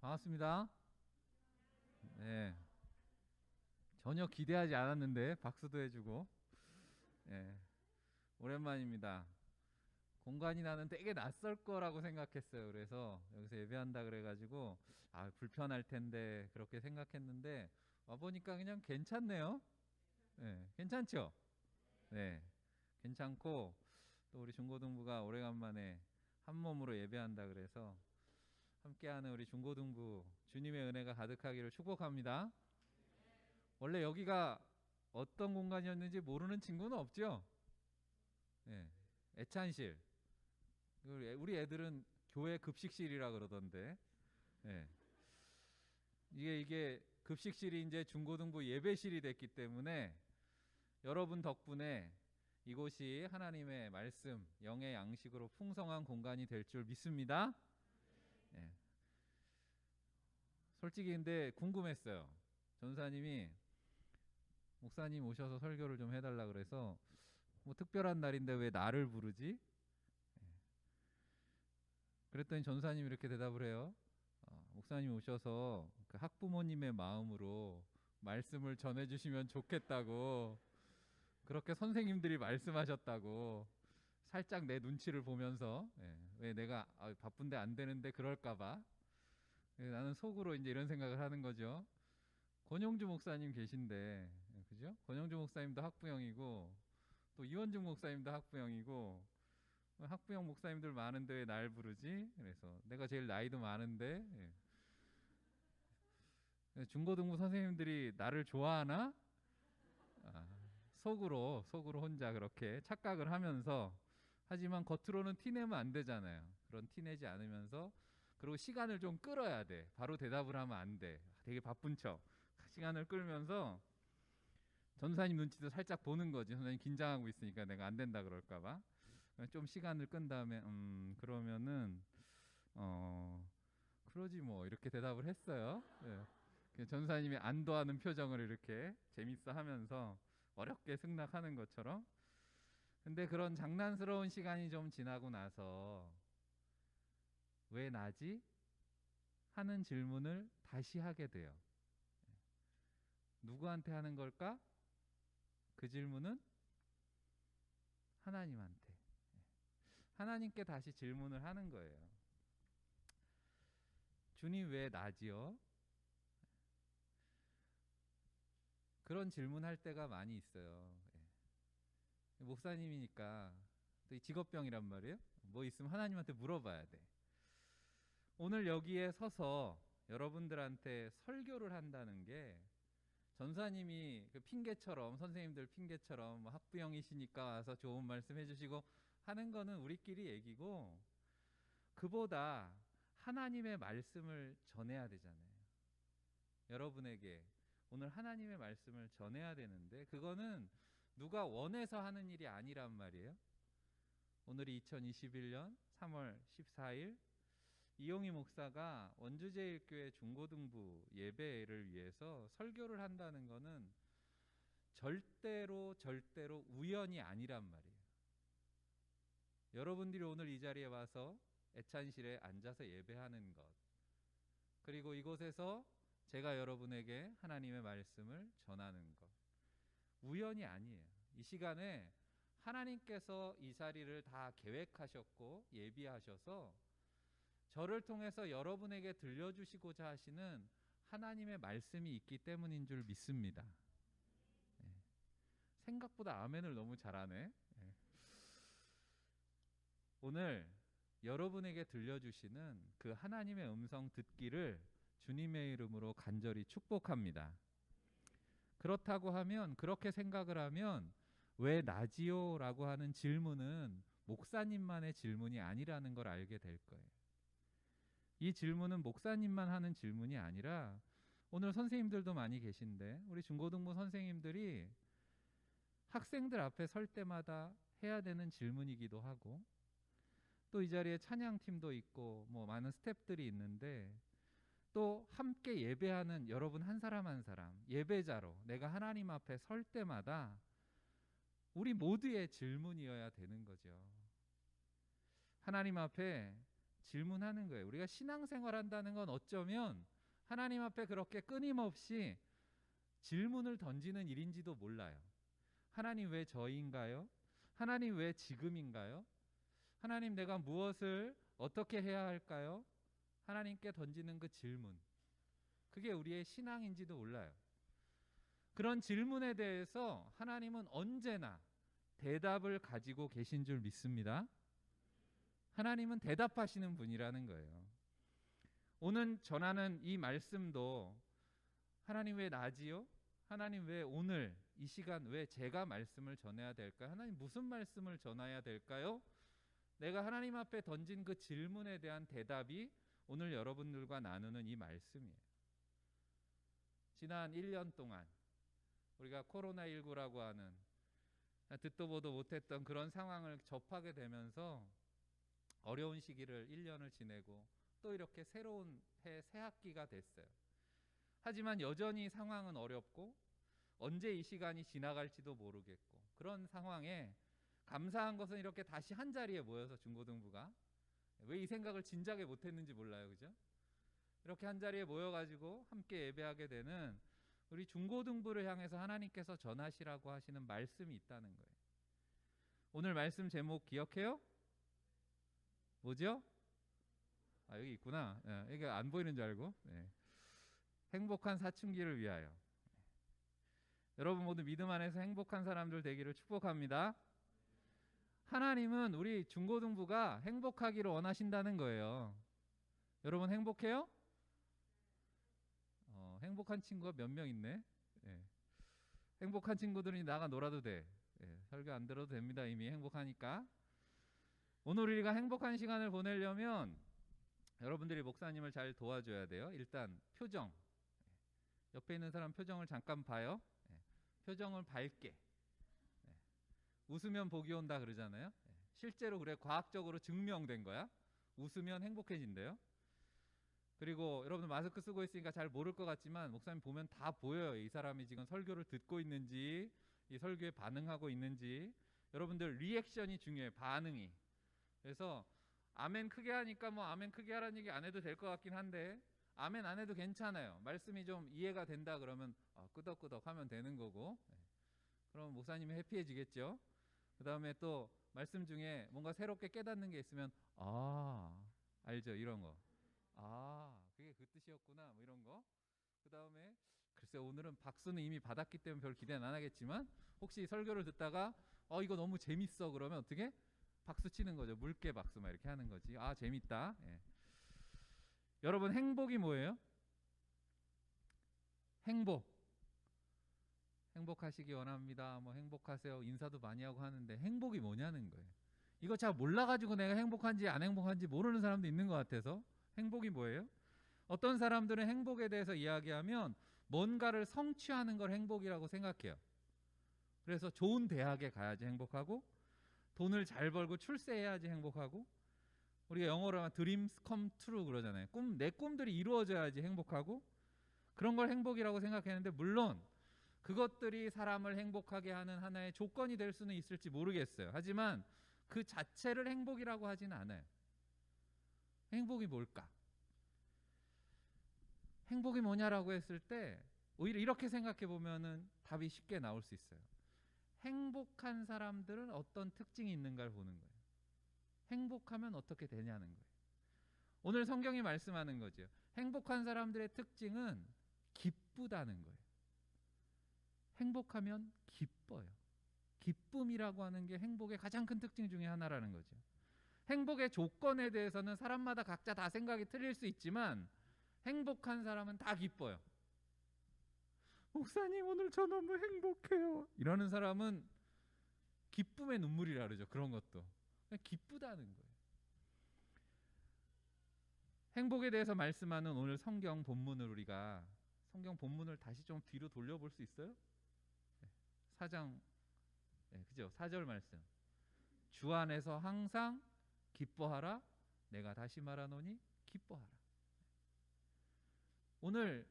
반갑습니다. 네, 전혀 기대하지 않았는데 박수도 해주고, 네, 오랜만입니다. 공간이 나는 되게 낯설 거라고 생각했어요. 그래서 여기서 예배한다 그래가지고 불편할 텐데 그렇게 생각했는데 와 보니까 그냥 괜찮네요. 네, 괜찮죠? 네, 괜찮고 또 우리 중고등부가 오래간만에 한 몸으로 예배한다 그래서 함께하는 우리 중고등부 주님의 은혜가 가득하기를 축복합니다. 원래 여기가 어떤 공간이었는지 모르는 친구는 없죠? 예. 애찬실. 우리 애들은 교회 급식실이라 그러던데. 예. 이게 급식실이 이제 중고등부 예배실이 됐기 때문에 여러분 덕분에 이곳이 하나님의 말씀, 영의 양식으로 풍성한 공간이 될 줄 믿습니다. 예. 솔직히 근데 궁금했어요. 전사님이 목사님 오셔서 설교를 좀 해달라 그래서 뭐 특별한 날인데 왜 나를 부르지? 그랬더니 전사님이 이렇게 대답을 해요. 목사님 오셔서 그 학부모님의 마음으로 말씀을 전해주시면 좋겠다고 그렇게 선생님들이 말씀하셨다고 살짝 내 눈치를 보면서 왜 내가 바쁜데 안 되는데 그럴까봐 나는 속으로 이제 이런 생각을 하는 거죠. 권영주 목사님 계신데 그죠? 권영주 목사님도 학부형이고 또 이원중 목사님도 학부형이고 학부형 목사님들 많은데 왜 날 부르지? 그래서 내가 제일 나이도 많은데 중고등부 선생님들이 나를 좋아하나? 아, 속으로 혼자 그렇게 착각을 하면서 하지만 겉으로는 티내면 안 되잖아요. 그런 티내지 않으면서 그리고 시간을 좀 끌어야 돼. 바로 대답을 하면 안 돼. 되게 바쁜 척 시간을 끌면서 전사님 눈치도 살짝 보는 거지. 선생님 긴장하고 있으니까 내가 안 된다 그럴까 봐. 좀 시간을 끈 다음에 그러면은 그러지 뭐 이렇게 대답을 했어요. 전사님이 안도하는 표정을 이렇게 재밌어 하면서 어렵게 승낙하는 것처럼. 근데 그런 장난스러운 시간이 좀 지나고 나서 왜 나지? 하는 질문을 다시 하게 돼요. 누구한테 하는 걸까? 그 질문은 하나님한테. 하나님께 다시 질문을 하는 거예요. 주님 왜 나지요? 그런 질문할 때가 많이 있어요. 목사님이니까 또 직업병이란 말이에요. 뭐 있으면 하나님한테 물어봐야 돼. 오늘 여기에 서서 여러분들한테 설교를 한다는 게 전사님이 그 핑계처럼 선생님들 핑계처럼 뭐 학부형이시니까 와서 좋은 말씀 해주시고 하는 거는 우리끼리 얘기고 그보다 하나님의 말씀을 전해야 되잖아요. 여러분에게 오늘 하나님의 말씀을 전해야 되는데 그거는 누가 원해서 하는 일이 아니란 말이에요. 오늘이 2021년 3월 14일 이용희 목사가 원주제일교회 중고등부 예배를 위해서 설교를 한다는 거는 절대로 우연이 아니란 말이에요. 여러분들이 오늘 이 자리에 와서 애찬실에 앉아서 예배하는 것 그리고 이곳에서 제가 여러분에게 하나님의 말씀을 전하는 것 우연이 아니에요. 이 시간에 하나님께서 이 자리를 다 계획하셨고 예비하셔서 저를 통해서 여러분에게 들려주시고자 하시는 하나님의 말씀이 있기 때문인 줄 믿습니다. 생각보다 아멘을 너무 잘하네. 오늘 여러분에게 들려주시는 그 하나님의 음성 듣기를 주님의 이름으로 간절히 축복합니다. 그렇다고 하면 그렇게 생각을 하면 왜 나지요? 라고 하는 질문은 목사님만의 질문이 아니라는 걸 알게 될 거예요. 이 질문은 목사님만 하는 질문이 아니라 오늘 선생님들도 많이 계신데 우리 중고등부 선생님들이 학생들 앞에 설 때마다 해야 되는 질문이기도 하고 또 이 자리에 찬양팀도 있고 뭐 많은 스태프들이 있는데 또 함께 예배하는 여러분 한 사람 한 사람 예배자로 내가 하나님 앞에 설 때마다 우리 모두의 질문이어야 되는 거죠. 하나님 앞에 질문하는 거예요. 우리가 신앙생활 한다는 건 어쩌면 하나님 앞에 그렇게 끊임없이 질문을 던지는 일인지도 몰라요. 하나님 왜 저인가요? 하나님 왜 지금인가요? 하나님 내가 무엇을 어떻게 해야 할까요? 하나님께 던지는 그 질문, 그게 우리의 신앙인지도 몰라요. 그런 질문에 대해서 하나님은 언제나 대답을 가지고 계신 줄 믿습니다. 하나님은 대답하시는 분이라는 거예요. 오늘 전하는 이 말씀도 하나님 왜 나지요? 하나님 왜 오늘 이 시간 왜 제가 말씀을 전해야 될까요? 하나님 무슨 말씀을 전해야 될까요? 내가 하나님 앞에 던진 그 질문에 대한 대답이 오늘 여러분들과 나누는 이 말씀이에요. 지난 1년 동안 우리가 코로나19라고 하는 듣도 보도 못했던 그런 상황을 접하게 되면서 어려운 시기를 1년을 지내고 또 이렇게 새로운 새 학기가 됐어요. 하지만 여전히 상황은 어렵고 언제 이 시간이 지나갈지도 모르겠고, 그런 상황에 감사한 것은 이렇게 다시 한 자리에 모여서 중고등부가 왜 이 생각을 진작에 못했는지 몰라요. 그죠? 이렇게 한 자리에 모여가지고 함께 예배하게 되는 우리 중고등부를 향해서 하나님께서 전하시라고 하시는 말씀이 있다는 거예요. 오늘 말씀 제목 기억해요? 뭐죠? 아, 여기 있구나. 이게 안 보이는 줄 알고. 네. 행복한 사춘기를 위하여. 여러분 모두 믿음 안에서 행복한 사람들 되기를 축복합니다. 하나님은 우리 중고등부가 행복하기를 원하신다는 거예요. 여러분 행복해요? 행복한 친구가 몇 명 있네. 네. 행복한 친구들이 나가 놀아도 돼. 네. 설교 안 들어도 됩니다. 이미 행복하니까. 오늘 우리가 행복한 시간을 보내려면 여러분들이 목사님을 잘 도와줘야 돼요. 일단 표정. 옆에 있는 사람 표정을 잠깐 봐요. 네. 표정을 밝게. 네. 웃으면 복이 온다 그러잖아요. 네. 실제로 그래, 과학적으로 증명된 거야. 웃으면 행복해진대요. 그리고 여러분들 마스크 쓰고 있으니까 잘 모를 것 같지만 목사님 보면 다 보여요. 이 사람이 지금 설교를 듣고 있는지, 이 설교에 반응하고 있는지. 여러분들 리액션이 중요해요. 반응이. 그래서 아멘 크게 하니까 뭐 아멘 크게 하라는 얘기 안 해도 될 것 같긴 한데, 아멘 안 해도 괜찮아요. 말씀이 좀 이해가 된다 그러면 끄덕끄덕 하면 되는 거고. 그럼 목사님이 해피해지겠죠. 그 다음에 또 말씀 중에 뭔가 새롭게 깨닫는 게 있으면 알죠, 이런 거. 그게 그 뜻이었구나, 뭐 이런 거. 그 다음에 글쎄 오늘은 박수는 이미 받았기 때문에 별 기대는 안 하겠지만, 혹시 설교를 듣다가 이거 너무 재밌어 그러면 어떻게? 박수 치는 거죠. 물개 박수 막 이렇게 하는 거지. 재밌다. 예. 여러분 행복이 뭐예요? 행복하시기 원합니다. 뭐 행복하세요. 인사도 많이 하고 하는데 행복이 뭐냐는 거예요. 이거 잘 몰라가지고 내가 행복한지 안 행복한지 모르는 사람도 있는 것 같아서. 행복이 뭐예요? 어떤 사람들은 행복에 대해서 이야기하면 뭔가를 성취하는 걸 행복이라고 생각해요. 그래서 좋은 대학에 가야지 행복하고, 돈을 잘 벌고 출세해야지 행복하고, 우리가 영어로 하면 dreams come true 그러잖아요. 내 꿈들이 이루어져야지 행복하고, 그런 걸 행복이라고 생각했는데, 물론 그것들이 사람을 행복하게 하는 하나의 조건이 될 수는 있을지 모르겠어요. 하지만 그 자체를 행복이라고 하지는 않아요. 행복이 뭘까? 행복이 뭐냐라고 했을 때 오히려 이렇게 생각해 보면은 답이 쉽게 나올 수 있어요. 행복한 사람들은 어떤 특징이 있는가를 보는 거예요. 행복하면 어떻게 되냐는 거예요. 오늘 성경이 말씀하는 거죠. 행복한 사람들의 특징은 기쁘다는 거예요. 행복하면 기뻐요. 기쁨이라고 하는 게 행복의 가장 큰 특징 중에 하나라는 거죠. 행복의 조건에 대해서는 사람마다 각자 다 생각이 틀릴 수 있지만 행복한 사람은 다 기뻐요. 목사님 오늘 저 너무 행복해요. 이러는 사람은 기쁨의 눈물이라 그러죠. 그런 것도 그냥 기쁘다는 거예요. 행복에 대해서 말씀하는 오늘 성경 본문을 우리가 성경 본문을 다시 좀 뒤로 돌려볼 수 있어요? 4장 그죠? 4절 말씀. 주 안에서 항상 기뻐하라. 내가 다시 말하노니 기뻐하라. 오늘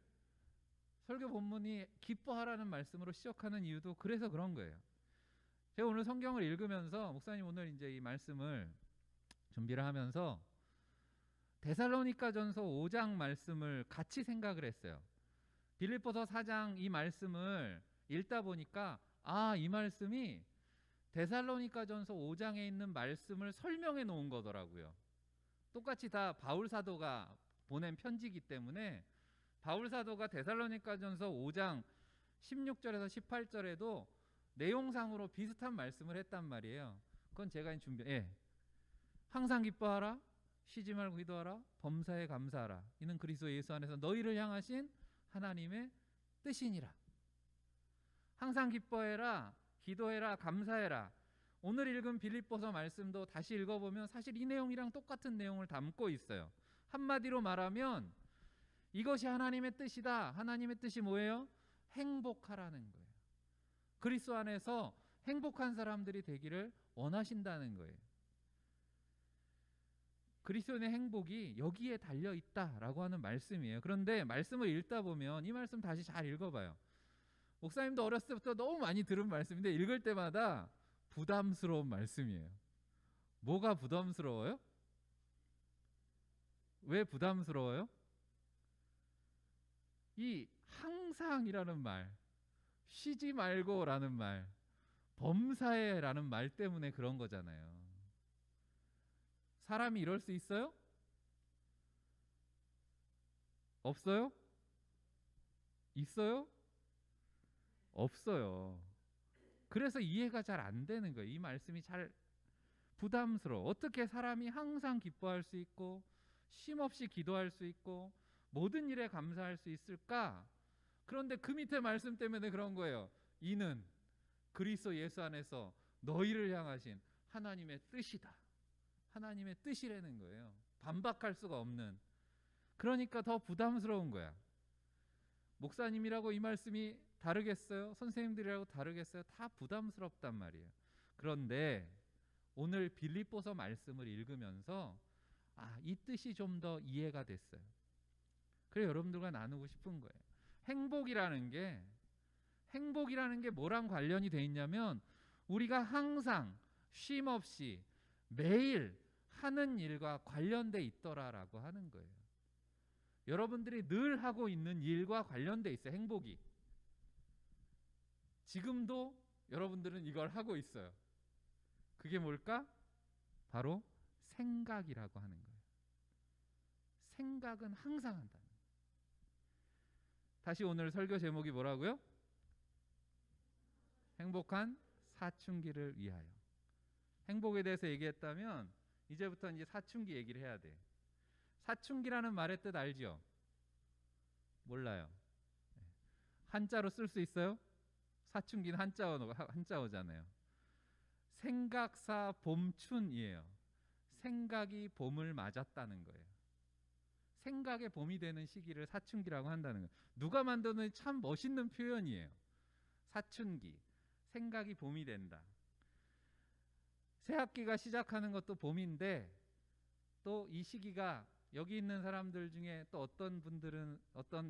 설교 본문이 기뻐하라는 말씀으로 시작하는 이유도 그래서 그런 거예요. 제가 오늘 성경을 읽으면서 목사님 오늘 이제 이 말씀을 준비를 하면서 데살로니가전서 5장 말씀을 같이 생각을 했어요. 빌립보서 4장 이 말씀을 읽다 보니까 이 말씀이 데살로니가전서 5장에 있는 말씀을 설명해 놓은 거더라고요. 똑같이 다 바울 사도가 보낸 편지이기 때문에 바울 사도가 데살로니가전서 5장 16절에서 18절에도 내용상으로 비슷한 말씀을 했단 말이에요. 그건 제가 항상 기뻐하라, 쉬지 말고 기도하라, 범사에 감사하라. 이는 그리스도 예수 안에서 너희를 향하신 하나님의 뜻이니라. 항상 기뻐해라, 기도해라, 감사해라. 오늘 읽은 빌립보서 말씀도 다시 읽어보면 사실 이 내용이랑 똑같은 내용을 담고 있어요. 한마디로 말하면 이것이 하나님의 뜻이다. 하나님의 뜻이 뭐예요? 행복하라는 거예요. 그리스도 안에서 행복한 사람들이 되기를 원하신다는 거예요. 그리스도인의 행복이 여기에 달려있다라고 하는 말씀이에요. 그런데 말씀을 읽다 보면 이 말씀 다시 잘 읽어봐요. 목사님도 어렸을 때부터 너무 많이 들은 말씀인데 읽을 때마다 부담스러운 말씀이에요. 뭐가 부담스러워요? 왜 부담스러워요? 이 항상이라는 말, 쉬지 말고라는 말, 범사에라는 말 때문에 그런 거잖아요. 사람이 이럴 수 있어요? 없어요? 있어요? 없어요. 그래서 이해가 잘 안 되는 거예요. 이 말씀이 잘 부담스러워. 어떻게 사람이 항상 기뻐할 수 있고 쉼없이 기도할 수 있고 모든 일에 감사할 수 있을까? 그런데 그 밑에 말씀 때문에 그런 거예요. 이는 그리스도 예수 안에서 너희를 향하신 하나님의 뜻이다. 하나님의 뜻이라는 거예요. 반박할 수가 없는. 그러니까 더 부담스러운 거야. 목사님이라고 이 말씀이 다르겠어요? 선생님들이라고 다르겠어요? 다 부담스럽단 말이에요. 그런데 오늘 빌립보서 말씀을 읽으면서 이 뜻이 좀 더 이해가 됐어요. 그래서 여러분들과 나누고 싶은 거예요. 행복이라는 게 뭐랑 관련이 돼 있냐면 우리가 항상 쉼 없이 매일 하는 일과 관련돼 있더라라고 하는 거예요. 여러분들이 늘 하고 있는 일과 관련돼 있어요. 행복이. 지금도 여러분들은 이걸 하고 있어요. 그게 뭘까? 바로 생각이라고 하는 거예요. 생각은 항상 한다는 거예요. 다시 오늘 설교 제목이 뭐라고요? 행복한 사춘기를 위하여. 행복에 대해서 얘기했다면 이제부터 이제 사춘기 얘기를 해야 돼. 사춘기라는 말의 뜻 알죠? 몰라요. 한자로 쓸 수 있어요? 사춘기는 한자어잖아요. 생각사 봄춘이에요. 생각이 봄을 맞았다는 거예요. 생각의 봄이 되는 시기를 사춘기라고 한다는 거예요. 누가 만드는 참 멋있는 표현이에요. 사춘기, 생각이 봄이 된다. 새 학기가 시작하는 것도 봄인데 또 이 시기가 여기 있는 사람들 중에 또 어떤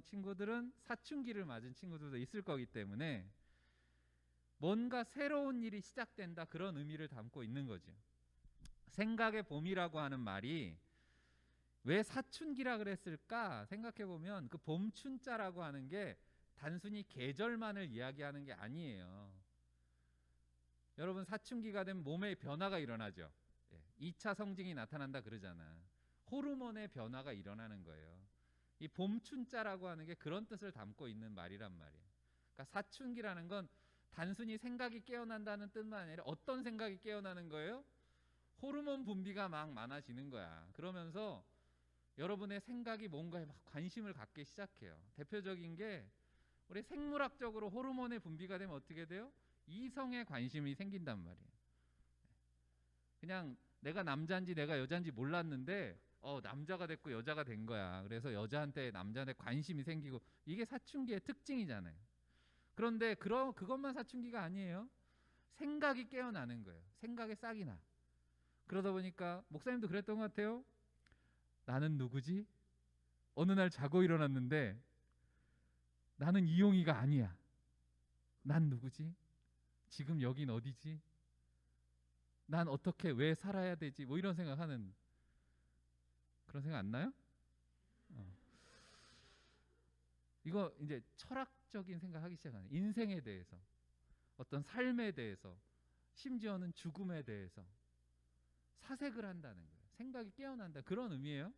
친구들은 사춘기를 맞은 친구들도 있을 거기 때문에 뭔가 새로운 일이 시작된다, 그런 의미를 담고 있는 거죠. 생각의 봄이라고 하는 말이 왜 사춘기라 그랬을까 생각해 보면 그 봄춘자라고 하는 게 단순히 계절만을 이야기하는 게 아니에요. 여러분, 사춘기가 되면 몸에 변화가 일어나죠. 2차 성징이 나타난다 그러잖아. 호르몬의 변화가 일어나는 거예요. 이 봄춘자라고 하는 게 그런 뜻을 담고 있는 말이란 말이에요. 그러니까 사춘기라는 건 단순히 생각이 깨어난다는 뜻만 아니라 어떤 생각이 깨어나는 거예요? 호르몬 분비가 막 많아지는 거야. 그러면서 여러분의 생각이 뭔가에 막 관심을 갖기 시작해요. 대표적인 게 우리 생물학적으로 호르몬의 분비가 되면 어떻게 돼요? 이성에 관심이 생긴단 말이에요. 그냥 내가 남자인지 내가 여자인지 몰랐는데 남자가 됐고 여자가 된 거야. 그래서 여자한테 남자한테 관심이 생기고, 이게 사춘기의 특징이잖아요. 그런데 그것만 사춘기가 아니에요. 생각이 깨어나는 거예요. 생각에 싹이 나. 그러다 보니까 목사님도 그랬던 것 같아요. 나는 누구지? 어느 날 자고 일어났는데 나는 이용이가 아니야. 난 누구지? 지금 여긴 어디지? 난 어떻게 왜 살아야 되지? 뭐 이런 생각하는 그런 생각 안 나요? 어. 이거 이제 철학적인 생각하기 시작하는 인생에 대해서, 어떤 삶에 대해서, 심지어는 죽음에 대해서 사색을 한다는 거예요. 생각이 깨어난다, 그런 의미예요.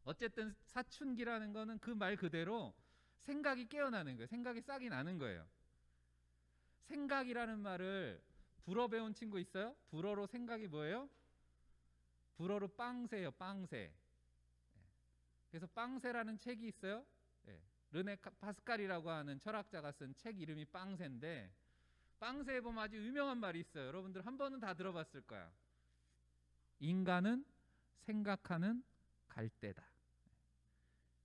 어쨌든 사춘기라는 거는 그 말 그대로 생각이 깨어나는 거예요. 생각이 싹이 나는 거예요. 생각이라는 말을 불어 배운 친구 있어요? 불어로 생각이 뭐예요? 불어로 빵새예요. 빵새. 그래서 빵새라는 책이 있어요. 르네 파스칼이라고 하는 철학자가 쓴 책 이름이 빵새인데, 빵새에 보면 아주 유명한 말이 있어요. 여러분들 한 번은 다 들어봤을 거야. 인간은 생각하는 갈대다.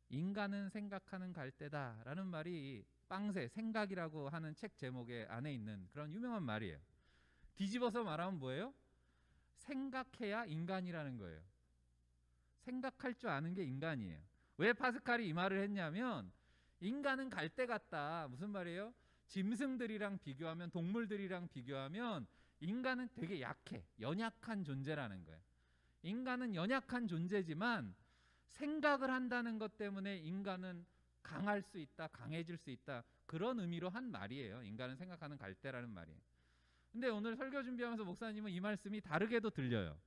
인간은 생각하는 갈대다 라는 말이 빵새, 생각이라고 하는 책 제목에 안에 있는 그런 유명한 말이에요. 뒤집어서 말하면 뭐예요? 생각해야 인간이라는 거예요. 생각할 줄 아는 게 인간이에요. 왜 파스칼이 이 말을 했냐면, 인간은 갈대 같다. 무슨 말이에요? 짐승들이랑 비교하면, 동물들이랑 비교하면 인간은 되게 약해. 연약한 존재라는 거예요. 인간은 연약한 존재지만 생각을 한다는 것 때문에 인간은 강할 수 있다, 강해질 수 있다, 그런 의미로 한 말이에요. 인간은 생각하는 갈대라는 말이에요. 근데 오늘 설교 준비하면서 목사님은 이 말씀이 다르게도 들려요.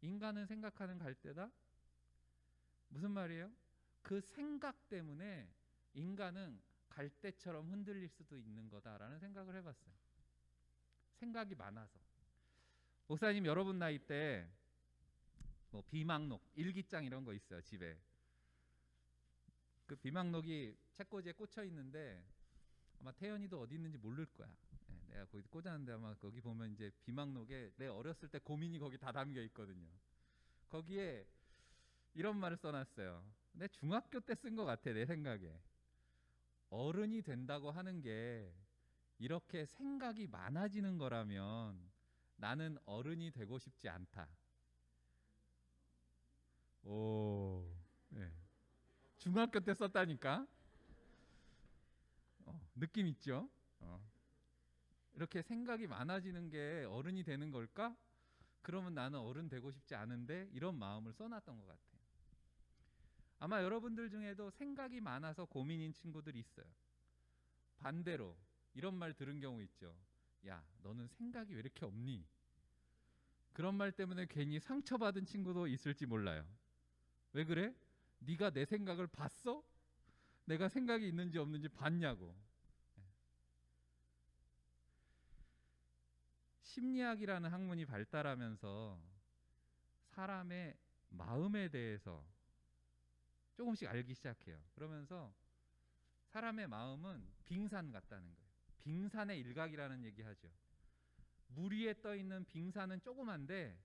인간은 생각하는 갈대다? 무슨 말이에요? 그 생각 때문에 인간은 갈대처럼 흔들릴 수도 있는 거다라는 생각을 해봤어요. 생각이 많아서. 목사님 여러분 나이 때 뭐 비망록, 일기장 이런 거 있어요, 집에. 그 비망록이 책꽂이에 꽂혀 있는데 아마 태연이도 어디 있는지 모를 거야. 내가 거기 꽂았는데 아마 거기 보면 이제 비망록에 내 어렸을 때 고민이 거기 다 담겨 있거든요. 거기에 이런 말을 써놨어요. 내 중학교 때 쓴 것 같아, 내 생각에. 어른이 된다고 하는 게 이렇게 생각이 많아지는 거라면 나는 어른이 되고 싶지 않다. 오, 네. 중학교 때 썼다니까. 느낌 있죠? 이렇게 생각이 많아지는 게 어른이 되는 걸까? 그러면 나는 어른 되고 싶지 않은데, 이런 마음을 써놨던 것 같아요. 아마 여러분들 중에도 생각이 많아서 고민인 친구들이 있어요. 반대로 이런 말 들은 경우 있죠. 야, 너는 생각이 왜 이렇게 없니? 그런 말 때문에 괜히 상처받은 친구도 있을지 몰라요. 왜 그래? 네가 내 생각을 봤어? 내가 생각이 있는지 없는지 봤냐고. 심리학이라는 학문이 발달하면서 사람의 마음에 대해서 조금씩 알기 시작해요. 그러면서 사람의 마음은 빙산 같다는 거예요. 빙산의 일각이라는 얘기하죠. 물 위에 떠 있는 빙산은 조그만데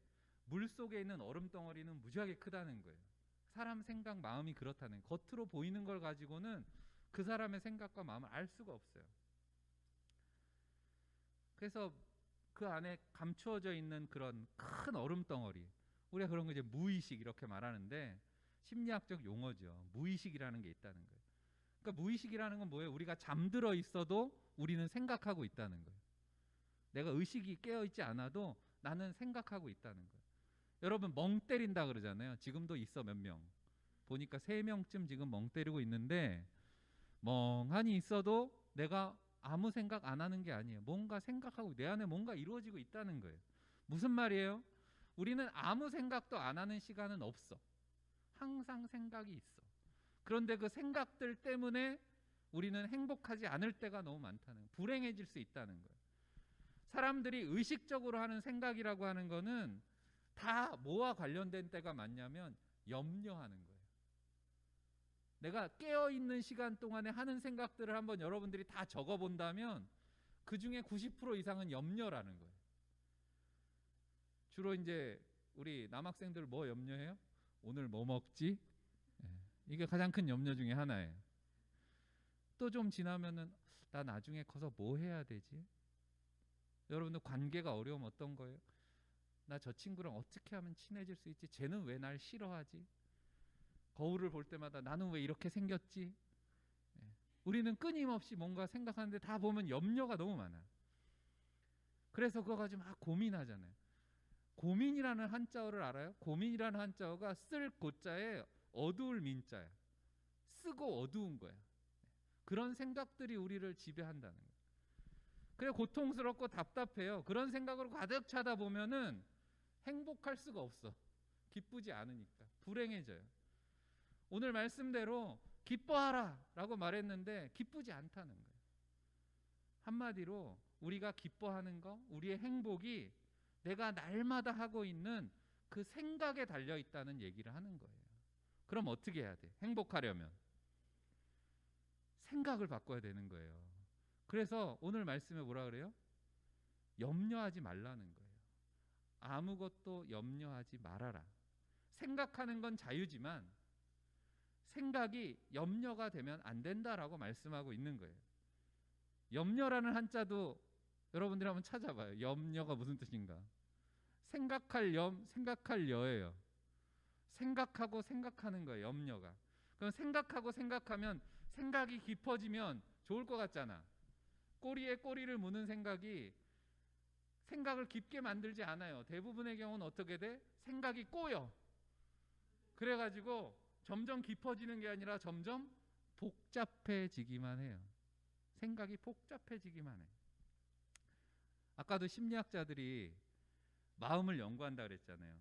물 속에 있는 얼음 덩어리는 무지하게 크다는 거예요. 사람 생각, 마음이 그렇다는 거예요. 겉으로 보이는 걸 가지고는 그 사람의 생각과 마음을 알 수가 없어요. 그래서 그 안에 감추어져 있는 그런 큰 얼음 덩어리, 우리가 그런 거 이제 무의식 이렇게 말하는데, 심리학적 용어죠. 무의식이라는 게 있다는 거예요. 그러니까 무의식이라는 건 뭐예요? 우리가 잠들어 있어도 우리는 생각하고 있다는 거예요. 내가 의식이 깨어 있지 않아도 나는 생각하고 있다는 거예요. 여러분 멍 때린다 그러잖아요. 지금도 있어, 몇 명. 보니까 3명쯤 지금 멍 때리고 있는데, 멍하니 있어도 내가 아무 생각 안 하는 게 아니에요. 뭔가 생각하고 내 안에 뭔가 이루어지고 있다는 거예요. 무슨 말이에요? 우리는 아무 생각도 안 하는 시간은 없어. 항상 생각이 있어. 그런데 그 생각들 때문에 우리는 행복하지 않을 때가 너무 많다는 거예요. 불행해질 수 있다는 거예요. 사람들이 의식적으로 하는 생각이라고 하는 거는 다 뭐와 관련된 때가 많냐면 염려하는 거예요. 내가 깨어있는 시간 동안에 하는 생각들을 한번 여러분들이 다 적어본다면 그 중에 90% 이상은 염려라는 거예요. 주로 이제 우리 남학생들 뭐 염려해요? 오늘 뭐 먹지? 이게 가장 큰 염려 중에 하나예요. 또 좀 지나면은 나 나중에 커서 뭐 해야 되지? 여러분들 관계가 어려우면 어떤 거예요? 나 저 친구랑 어떻게 하면 친해질 수 있지? 쟤는 왜 날 싫어하지? 거울을 볼 때마다 나는 왜 이렇게 생겼지? 우리는 끊임없이 뭔가 생각하는데 다 보면 염려가 너무 많아. 그래서 그거 가지고 막 고민하잖아요. 고민이라는 한자어를 알아요? 고민이라는 한자어가 쓸 고자에 어두울 민자야. 쓰고 어두운 거야. 그런 생각들이 우리를 지배한다는 거예요. 그래 고통스럽고 답답해요. 그런 생각으로 가득 차다 보면은 행복할 수가 없어. 기쁘지 않으니까 불행해져요. 오늘 말씀대로 기뻐하라 라고 말했는데 기쁘지 않다는 거예요. 한마디로 우리가 기뻐하는 거, 우리의 행복이 내가 날마다 하고 있는 그 생각에 달려 있다는 얘기를 하는 거예요. 그럼 어떻게 해야 돼? 행복하려면 생각을 바꿔야 되는 거예요. 그래서 오늘 말씀에 뭐라 그래요? 염려하지 말라는 거예요. 아무것도 염려하지 말아라. 생각하는 건 자유지만 생각이 염려가 되면 안 된다라고 말씀하고 있는 거예요. 염려라는 한자도 여러분들이 한번 찾아봐요. 염려가 무슨 뜻인가? 생각할 염, 생각할 여예요. 생각하고 생각하는 거예요. 염려가. 그럼 생각하고 생각하면 생각이 깊어지면 좋을 것 같잖아. 꼬리에 꼬리를 무는 생각이 생각을 깊게 만들지 않아요. 대부분의 경우는 어떻게 돼? 생각이 꼬여. 그래가지고 점점 깊어지는 게 아니라 점점 복잡해지기만 해요. 생각이 복잡해지기만 해. 아까도 심리학자들이 마음을 연구한다 그랬잖아요.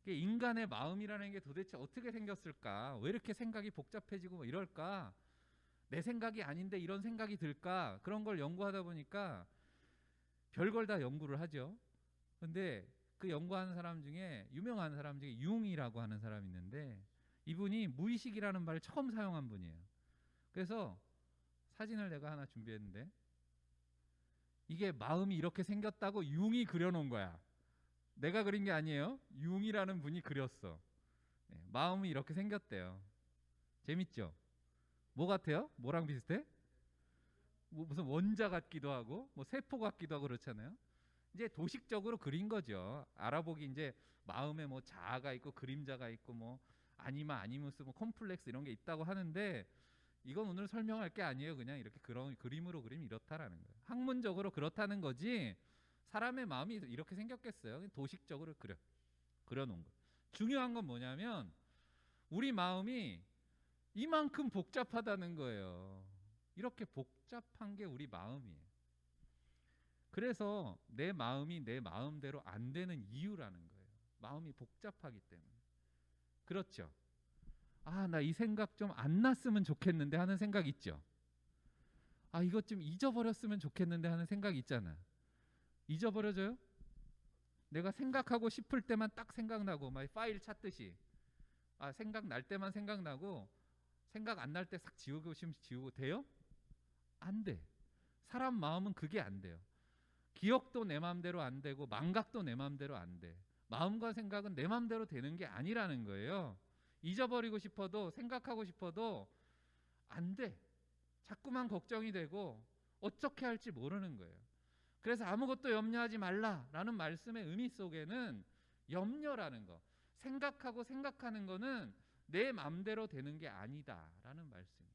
인간의 마음이라는 게 도대체 어떻게 생겼을까? 왜 이렇게 생각이 복잡해지고 뭐 이럴까? 내 생각이 아닌데 이런 생각이 들까? 그런 걸 연구하다 보니까 별걸 다 연구를 하죠. 근데 그 연구하는 사람 중에 유명한 사람 중에 융이라고 하는 사람이 있는데 이분이 무의식이라는 말을 처음 사용한 분이에요. 그래서 사진을 내가 하나 준비했는데 이게 마음이 이렇게 생겼다고 융이 그려놓은 거야. 내가 그린 게 아니에요. 융이라는 분이 그렸어. 네, 마음이 이렇게 생겼대요. 재밌죠? 뭐 같아요? 뭐랑 비슷해? 뭐 무슨 원자 같기도 하고 뭐 세포 같기도 하고 그렇잖아요. 이제 도식적으로 그린 거죠. 알아보기 이제 마음에 뭐 자아가 있고 그림자가 있고 뭐 아니마 아니무스 뭐 콤플렉스 이런 게 있다고 하는데 이건 오늘 설명할 게 아니에요. 그냥 이렇게 그런 그림으로 그리면 이렇다라는 거예요. 학문적으로 그렇다는 거지 사람의 마음이 이렇게 생겼겠어요. 도식적으로 그려놓은 거예요. 중요한 건 뭐냐면 우리 마음이 이만큼 복잡하다는 거예요. 이렇게 복잡한 게 우리 마음이에요. 그래서 내 마음이 내 마음대로 안 되는 이유라는 거예요. 마음이 복잡하기 때문에. 그렇죠? 아, 나 이 생각 좀 안 났으면 좋겠는데 하는 생각 있죠? 아, 이것 좀 잊어버렸으면 좋겠는데 하는 생각 있잖아. 잊어버려져요? 내가 생각하고 싶을 때만 딱 생각나고 막 파일 찾듯이 아, 생각날 때만 생각나고 생각 안 날 때 싹 지우고 싶으면 지우고 돼요? 안 돼. 사람 마음은 그게 안 돼요. 기억도 내 마음대로 안 되고 망각도 내 마음대로 안 돼. 마음과 생각은 내 마음대로 되는 게 아니라는 거예요. 잊어버리고 싶어도 생각하고 싶어도 안 돼. 자꾸만 걱정이 되고 어떻게 할지 모르는 거예요. 그래서 아무것도 염려하지 말라라는 말씀의 의미 속에는 염려라는 거, 생각하고 생각하는 거는 내 마음대로 되는 게 아니다라는 말씀이에요.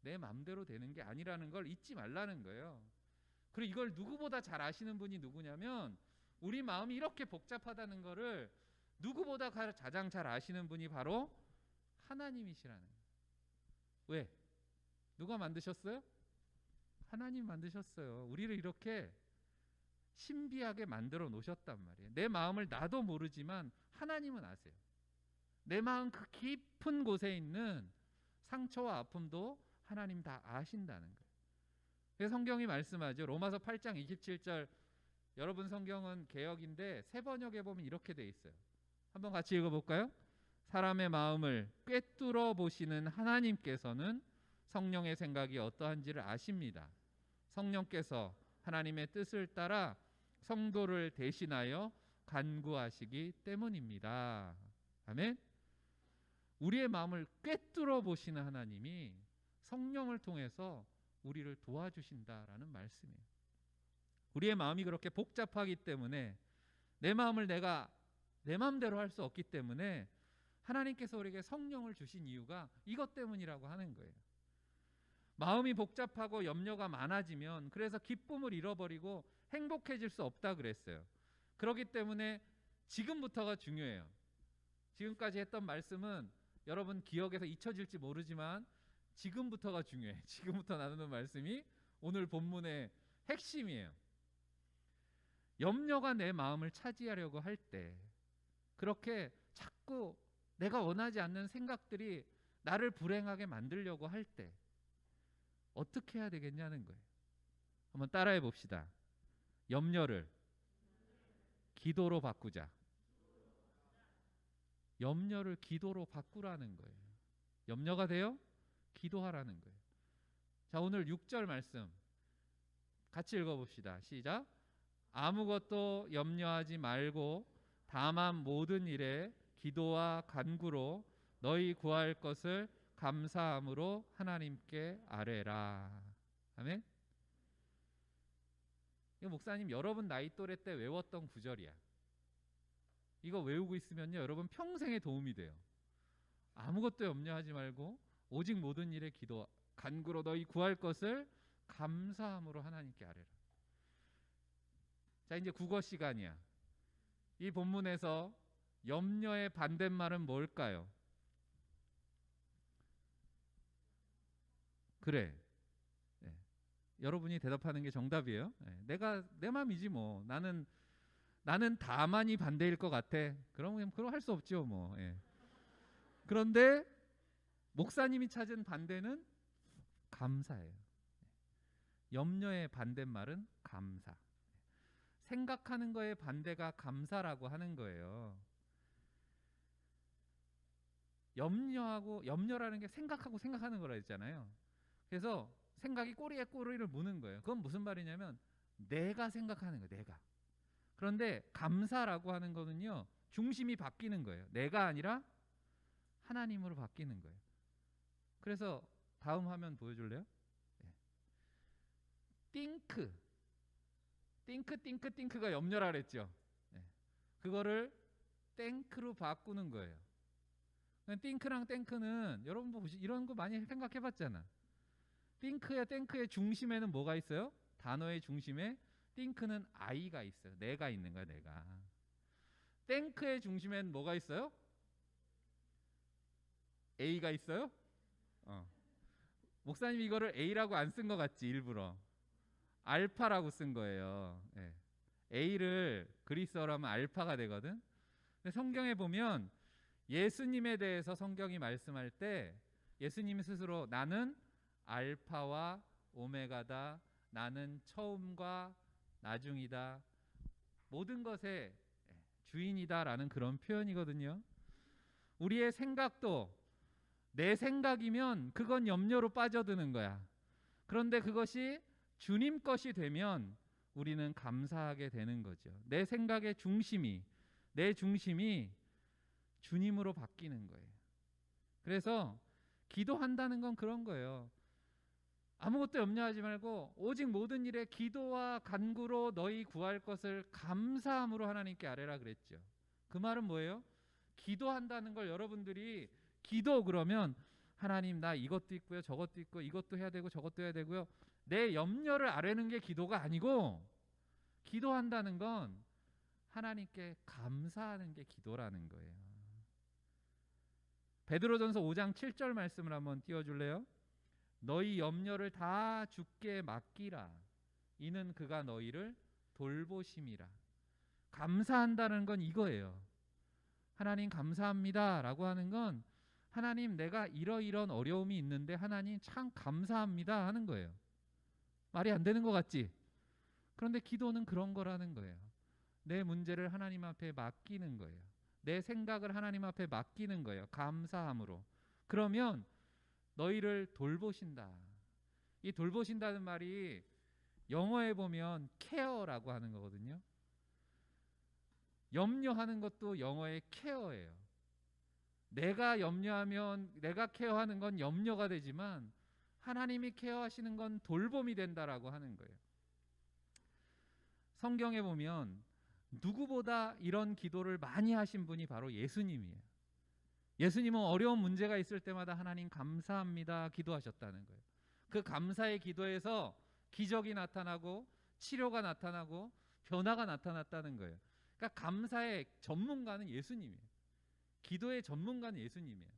내 마음대로 되는 게 아니라는 걸 잊지 말라는 거예요. 그리고 이걸 누구보다 잘 아시는 분이 누구냐면 우리 마음이 이렇게 복잡하다는 거를 누구보다 가장 잘 아시는 분이 바로 하나님이시라는 거예요. 왜? 누가 만드셨어요? 하나님 만드셨어요. 우리를 이렇게 신비하게 만들어 놓으셨단 말이에요. 내 마음을 나도 모르지만 하나님은 아세요. 내 마음 그 깊은 곳에 있는 상처와 아픔도 하나님 다 아신다는 거예요. 그래서 성경이 말씀하죠. 로마서 8장 27절 여러분 성경은 개역인데 새 번역에 보면 이렇게 돼 있어요. 한번 같이 읽어볼까요? 사람의 마음을 꿰뚫어 보시는 하나님께서는 성령의 생각이 어떠한지를 아십니다. 성령께서 하나님의 뜻을 따라 성도를 대신하여 간구하시기 때문입니다. 아멘. 우리의 마음을 꿰뚫어 보시는 하나님이 성령을 통해서 우리를 도와주신다라는 말씀이에요. 우리의 마음이 그렇게 복잡하기 때문에 내 마음을 내가 내 마음대로 할 수 없기 때문에 하나님께서 우리에게 성령을 주신 이유가 이것 때문이라고 하는 거예요. 마음이 복잡하고 염려가 많아지면 그래서 기쁨을 잃어버리고 행복해질 수 없다 그랬어요. 그렇기 때문에 지금부터가 중요해요. 지금까지 했던 말씀은 여러분 기억에서 잊혀질지 모르지만 지금부터가 중요해. 지금부터 나누는 말씀이 오늘 본문의 핵심이에요. 염려가 내 마음을 차지하려고 할 때, 그렇게 자꾸 내가 원하지 않는 생각들이 나를 불행하게 만들려고 할 때 어떻게 해야 되겠냐는 거예요. 한번 따라해 봅시다. 염려를 기도로 바꾸자. 염려를 기도로 바꾸라는 거예요. 염려가 돼요? 기도하라는 거예요. 자, 오늘 6절 말씀 같이 읽어봅시다. 시작. 아무것도 염려하지 말고 다만 모든 일에 기도와 간구로 너희 구할 것을 감사함으로 하나님께 아뢰라. 아멘. 이거 목사님 여러분 나이 또래 때 외웠던 구절이야. 이거 외우고 있으면요 여러분 평생에 도움이 돼요. 아무것도 염려하지 말고 오직 모든 일에 기도 간구로 너희 구할 것을 감사함으로 하나님께 아뢰라. 자, 이제 국어 시간이야. 이 본문에서 염려의 반대말은 뭘까요? 그래. 네. 여러분이 대답하는 게 정답이에요. 네. 내 맘이지 뭐. 나는 다만이 반대일 것 같아. 그럼 할 수 없죠 뭐. 예. 그런데 목사님이 찾은 반대는 감사예요. 염려의 반대말은 감사. 생각하는 거의 반대가 감사라고 하는 거예요. 염려라는 게 생각하는 거라 했잖아요. 그래서 생각이 꼬리에 꼬리를 무는 거예요. 그건 무슨 말이냐면 내가 생각하는 거예요. 내가. 그런데 감사라고 하는 거는요 중심이 바뀌는 거예요. 내가 아니라 하나님으로 바뀌는 거예요. 그래서 다음 화면 보여줄래요? 띵크가 염려라 그랬죠. 그거를 땡크로 바꾸는 거예요. 띵크랑 땡크는 여러분 이런 거 많이 생각해 봤잖아. 땡크의 중심에는 뭐가 있어요? 단어의 중심에 띵크는 I가 있어요. 내가 있는 거야. 내가. 땡크의 중심에는 뭐가 있어요? A가 있어요? 목사님 이거를 A라고 안 쓴 것 같지 일부러. 알파라고 쓴 거예요. 네. A를 그리스어로 하면 알파가 되거든. 근데 성경에 보면 예수님에 대해서 성경이 말씀할 때 예수님이 스스로 나는 알파와 오메가다. 나는 처음과 나중이다. 모든 것의 주인이다라는 그런 표현이거든요. 우리의 생각도 내 생각이면 그건 염려로 빠져드는 거야. 그런데 그것이 주님 것이 되면 우리는 감사하게 되는 거죠. 내 생각의 중심이 내 중심이 주님으로 바뀌는 거예요. 그래서 기도한다는 건 그런 거예요. 아무것도 염려하지 말고 오직 모든 일에 기도와 간구로 너희 구할 것을 감사함으로 하나님께 아뢰라 그랬죠. 그 말은 뭐예요? 기도한다는 걸 여러분들이 기도 그러면 하나님 나 이것도 있고요 저것도 있고 이것도 해야 되고 저것도 해야 되고요 내 염려를 아뢰는 게 기도가 아니고 기도한다는 건 하나님께 감사하는 게 기도라는 거예요. 베드로전서 5장 7절 말씀을 한번 띄워줄래요? 너희 염려를 다 주께 맡기라. 이는 그가 너희를 돌보심이라. 감사한다는 건 이거예요. 하나님 감사합니다 라고 하는 건 하나님 내가 이러이런 어려움이 있는데 하나님 참 감사합니다 하는 거예요. 말이 안 되는 것 같지? 그런데 기도는 그런 거라는 거예요. 내 문제를 하나님 앞에 맡기는 거예요. 내 생각을 하나님 앞에 맡기는 거예요. 감사함으로. 그러면 너희를 돌보신다. 이 돌보신다는 말이 영어에 보면 케어라고 하는 거거든요. 염려하는 것도 영어의 케어예요. 내가 염려하면 내가 케어하는 건 염려가 되지만 하나님이 케어하시는 건 돌봄이 된다라고 하는 거예요. 성경에 보면 누구보다 이런 기도를 많이 하신 분이 바로 예수님이에요. 예수님은 어려운 문제가 있을 때마다 하나님 감사합니다 기도하셨다는 거예요. 그 감사의 기도에서 기적이 나타나고 치료가 나타나고 변화가 나타났다는 거예요. 그러니까 감사의 전문가는 예수님이에요. 기도의 전문가는 예수님이에요.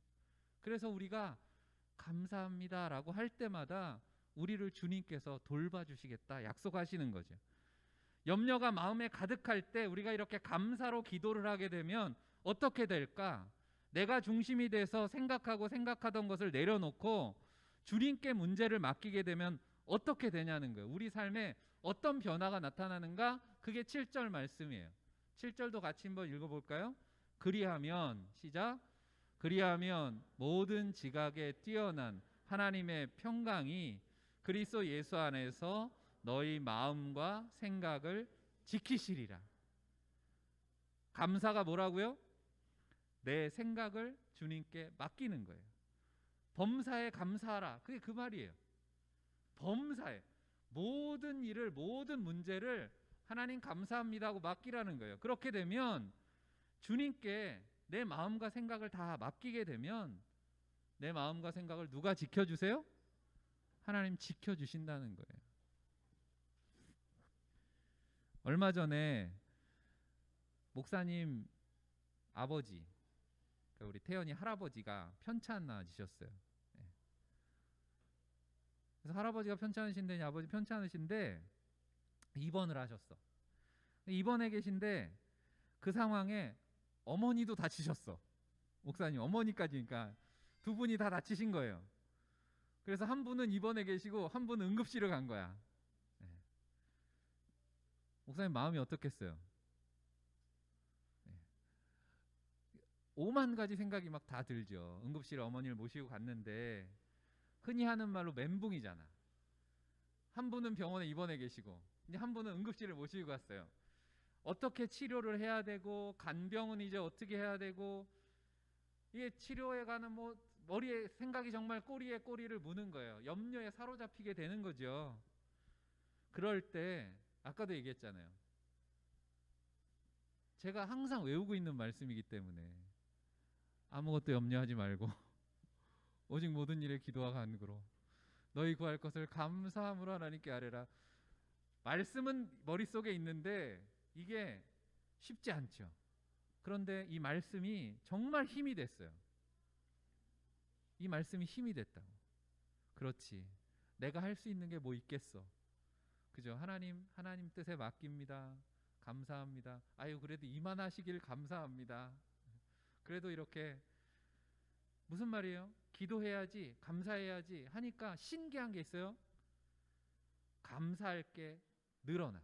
그래서 우리가 감사합니다라고 할 때마다 우리를 주님께서 돌봐주시겠다 약속하시는 거죠. 염려가 마음에 가득할 때 우리가 이렇게 감사로 기도를 하게 되면 어떻게 될까? 내가 중심이 돼서 생각하던 것을 내려놓고 주님께 문제를 맡기게 되면 어떻게 되냐는 거예요. 우리 삶에 어떤 변화가 나타나는가? 그게 7절 말씀이에요. 7절도 같이 한번 읽어볼까요? 그리하면 시작. 그리하면 모든 지각에 뛰어난 하나님의 평강이 그리스도 예수 안에서 너희 마음과 생각을 지키시리라. 감사가 뭐라고요? 내 생각을 주님께 맡기는 거예요. 범사에 감사하라. 그게 그 말이에요. 범사에 모든 일을, 모든 문제를 하나님 감사합니다 하고 맡기라는 거예요. 그렇게 되면 주님께 내 마음과 생각을 다 맡기게 되면 내 마음과 생각을 누가 지켜주세요? 하나님 지켜주신다는 거예요. 얼마 전에 목사님 아버지, 우리 태연이 할아버지가 편찮아지셨어요. 그래서 할아버지가 편찮으신데 아버지 편찮으신데 입원을 하셨어. 입원해 계신데 그 상황에 어머니도 다치셨어. 목사님 어머니까지, 그러니까 두 분이 다 다치신 거예요. 그래서 한 분은 입원해 계시고 한 분은 응급실을 간 거야. 목사님 마음이 어떻겠어요? 5만 가지 생각이 막 다 들죠. 응급실에 어머니를 모시고 갔는데 흔히 하는 말로 멘붕이잖아. 한 분은 병원에 입원해 계시고 이제 한 분은 응급실을 모시고 갔어요. 어떻게 치료를 해야 되고 간병은 이제 어떻게 해야 되고 이게 치료에 가는 뭐 머리에 생각이 정말 꼬리에 꼬리를 무는 거예요. 염려에 사로잡히게 되는 거죠. 그럴 때 아까도 얘기했잖아요. 제가 항상 외우고 있는 말씀이기 때문에 아무것도 염려하지 말고 오직 모든 일에 기도와 간구로 너희 구할 것을 감사함으로 하나님께 아뢰라. 말씀은 머릿속에 있는데 이게 쉽지 않죠. 그런데 이 말씀이 정말 힘이 됐어요. 이 말씀이 힘이 됐다고. 그렇지. 내가 할 수 있는 게 뭐 있겠어. 그죠? 하나님 뜻에 맡깁니다. 감사합니다. 아유 그래도 이만하시길 감사합니다. 그래도 이렇게 무슨 말이에요? 기도해야지, 감사해야지 하니까 신기한 게 있어요. 감사할 게 늘어나.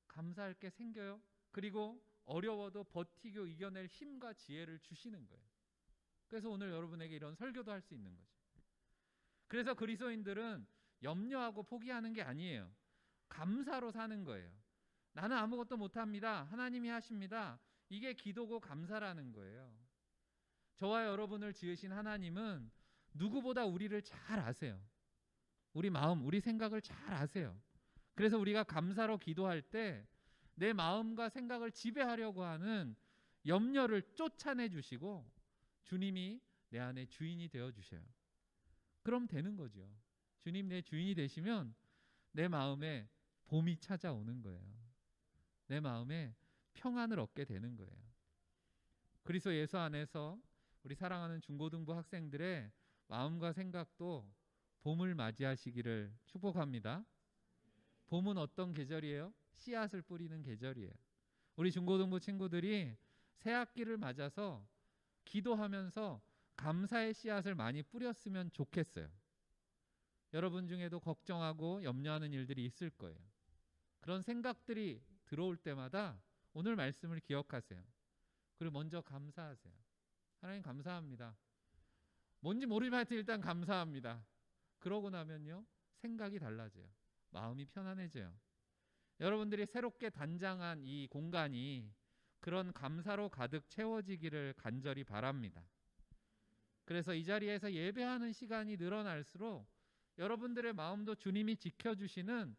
감사할 게 생겨요. 그리고 어려워도 버티고 이겨낼 힘과 지혜를 주시는 거예요. 그래서 오늘 여러분에게 이런 설교도 할 수 있는 거죠. 그래서 그리스도인들은 염려하고 포기하는 게 아니에요. 감사로 사는 거예요. 나는 아무것도 못합니다. 하나님이 하십니다. 이게 기도고 감사라는 거예요. 저와 여러분을 지으신 하나님은 누구보다 우리를 잘 아세요. 우리 마음, 우리 생각을 잘 아세요. 그래서 우리가 감사로 기도할 때 내 마음과 생각을 지배하려고 하는 염려를 쫓아내 주시고 주님이 내 안에 주인이 되어 주셔요. 그럼 되는 거죠. 주님 내 주인이 되시면 내 마음에 봄이 찾아오는 거예요. 내 마음에 평안을 얻게 되는 거예요. 그리스도 예수 안에서 우리 사랑하는 중고등부 학생들의 마음과 생각도 봄을 맞이하시기를 축복합니다. 봄은 어떤 계절이에요? 씨앗을 뿌리는 계절이에요. 우리 중고등부 친구들이 새 학기를 맞아서 기도하면서 감사의 씨앗을 많이 뿌렸으면 좋겠어요. 여러분 중에도 걱정하고 염려하는 일들이 있을 거예요. 그런 생각들이 들어올 때마다 오늘 말씀을 기억하세요. 그리고 먼저 감사하세요. 하나님 감사합니다. 뭔지 모르지만 하여튼 일단 감사합니다. 그러고 나면요 생각이 달라져요. 마음이 편안해져요. 여러분들이 새롭게 단장한 이 공간이 그런 감사로 가득 채워지기를 간절히 바랍니다. 그래서 이 자리에서 예배하는 시간이 늘어날수록 여러분들의 마음도 주님이 지켜주시는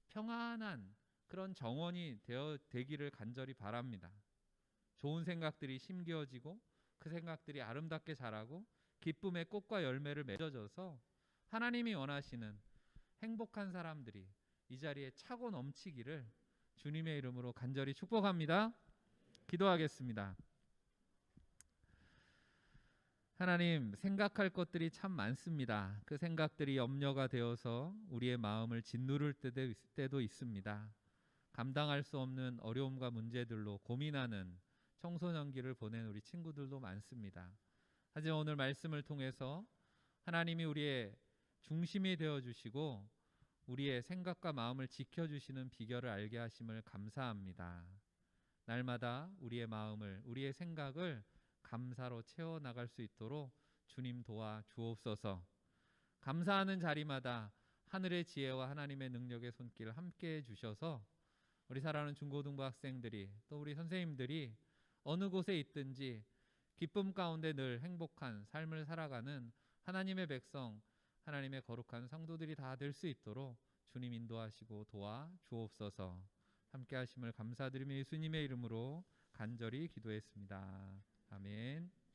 평안한 그런 정원이 되기를 간절히 바랍니다. 좋은 생각들이 심겨지고 그 생각들이 아름답게 자라고 기쁨의 꽃과 열매를 맺어져서 하나님이 원하시는 행복한 사람들이 이 자리에 차고 넘치기를 주님의 이름으로 간절히 축복합니다. 기도하겠습니다. 하나님, 생각할 것들이 참 많습니다. 그 생각들이 염려가 되어서 우리의 마음을 짓누를 때도 있습니다. 감당할 수 없는 어려움과 문제들로 고민하는 청소년기를 보낸 우리 친구들도 많습니다. 하지만 오늘 말씀을 통해서 하나님이 우리의 중심이 되어주시고 우리의 생각과 마음을 지켜주시는 비결을 알게 하심을 감사합니다. 날마다 우리의 마음을, 우리의 생각을 감사로 채워나갈 수 있도록 주님 도와 주옵소서. 감사하는 자리마다 하늘의 지혜와 하나님의 능력의 손길을 함께해 주셔서 우리 사랑하는 중고등부 학생들이 또 우리 선생님들이 어느 곳에 있든지 기쁨 가운데 늘 행복한 삶을 살아가는 하나님의 백성, 하나님의 거룩한 성도들이 다 될 수 있도록 주님 인도하시고 도와 주옵소서. 함께 하심을 감사드리며 예수님의 이름으로 간절히 기도했습니다. 아멘.